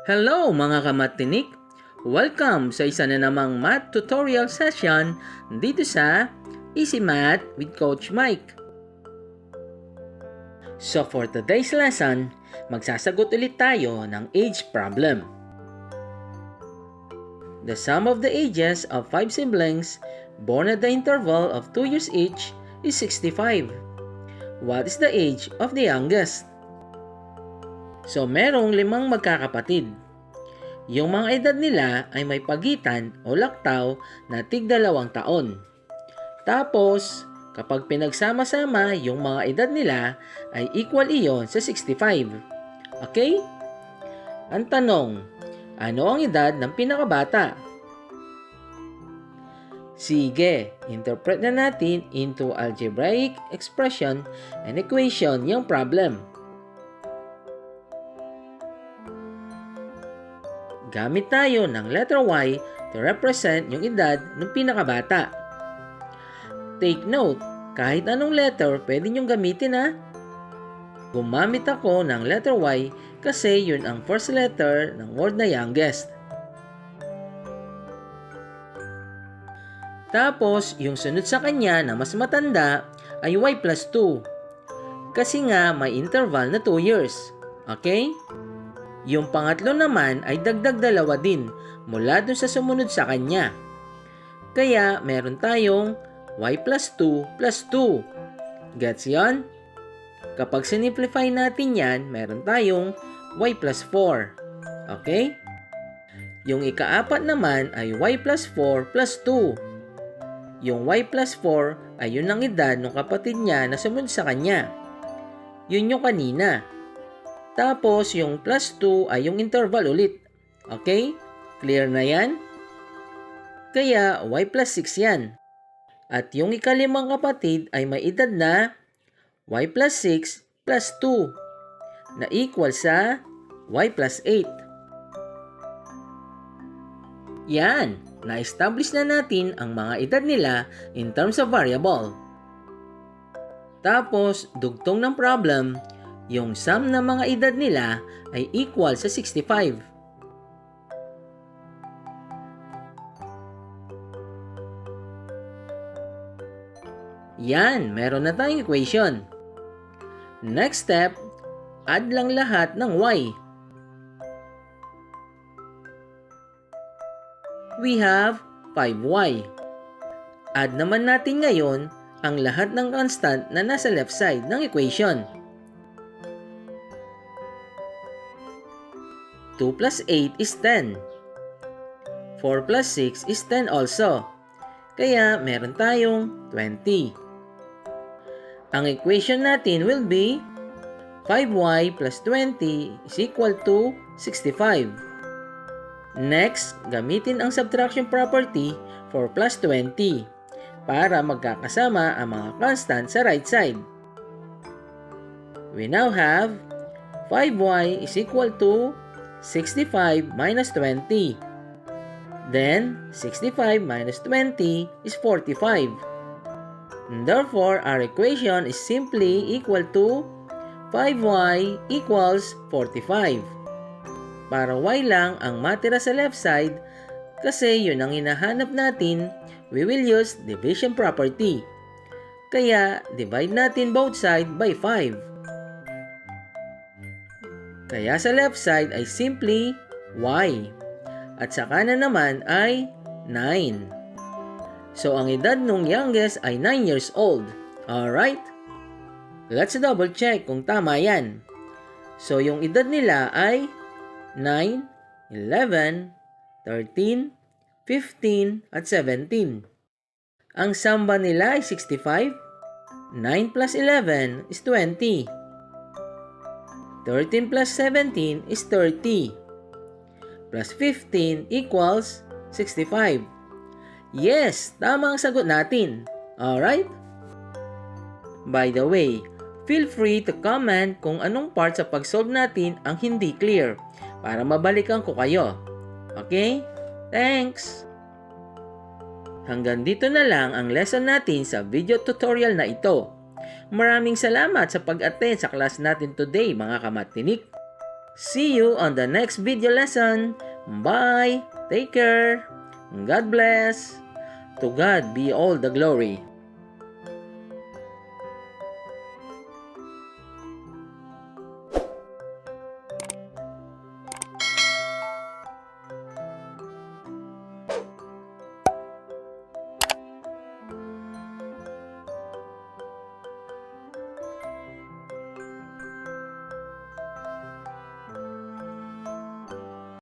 Hello mga kamatinik! Welcome sa isa na namang math tutorial session dito sa Easy Math with Coach Mike. So for today's lesson, magsasagot ulit tayo ng age problem. The sum of the ages of 5 siblings born at the interval of 2 years each is 65. What is the age of the youngest? So merong 5 magkakapatid. Yung mga edad nila ay may pagitan o laktaw na tig-2 taon. Tapos, kapag pinagsama-sama yung mga edad nila ay equal iyon sa 65. Okay? Ang tanong, ano ang edad ng pinakabata? Sige, interpret na natin into algebraic expression and equation yung problem. Gamit tayo ng letter Y to represent yung edad ng pinakabata. Take note, kahit anong letter pwede nyong gamitin ha. Gumamit ako ng letter Y kasi yun ang first letter ng word na youngest. Tapos, yung sunod sa kanya na mas matanda ay Y plus 2. Kasi nga may interval na 2 years. Okay? Yung pangatlo naman ay dagdag 2 din mula dun sa sumunod sa kanya. Kaya meron tayong y plus 2 plus 2. Gets yon? Kapag simplify natin yan, meron tayong y plus 4. Okay? Yung ika-4 naman ay y plus 4 plus 2. Yung y plus 4 ay yun ang edad ng kapatid niya na sumunod sa kanya. Yun yung kanina. Tapos, yung plus 2 ay yung interval ulit. Okay? Clear na yan? Kaya, y plus 6 yan. At yung ika-5 kapatid ay may edad na y plus 6 plus 2 na equal sa y plus 8. Yan! Na-establish na natin ang mga edad nila in terms of variable. Tapos, dugtong ng problem, yung sum ng mga edad nila ay equal sa 65. Yan, meron na tayong equation. Next step, add lang lahat ng y. We have 5y. Add naman natin ngayon ang lahat ng constant na nasa left side ng equation. 2 plus 8 is 10. 4 plus 6 is 10 also. Kaya meron tayong 20. Ang equation natin will be 5y plus 20 is equal to 65. Next, gamitin ang subtraction property for plus 20 para magkakasama ang mga constant sa right side. We now have 5y is equal to 65 minus 20. Then, 65 minus 20 is 45. And therefore, our equation is simply equal to 5y equals 45. Para y lang ang matira sa left side, kasi yun ang hinahanap natin, we will use division property. Kaya, divide natin both sides by 5. Kaya sa left side ay simply y. At sa kanan naman ay 9. So ang edad nung youngest ay 9 years old. Alright? Let's double check kung tama yan. So yung edad nila ay 9, 11, 13, 15, at 17. Ang samba nila ay 65. 9 plus 11 is 20. 13 plus 17 is 30. Plus 15 equals 65. Yes, tama ang sagot natin. Alright? By the way, feel free to comment kung anong part sa pag-solve natin ang hindi clear para mabalikan ko kayo. Okay? Thanks! Hanggang dito na lang ang lesson natin sa video tutorial na ito. Maraming salamat sa pag-attend sa class natin today mga kamatinik. See you on the next video lesson. Bye. Take care. God bless. To God be all the glory.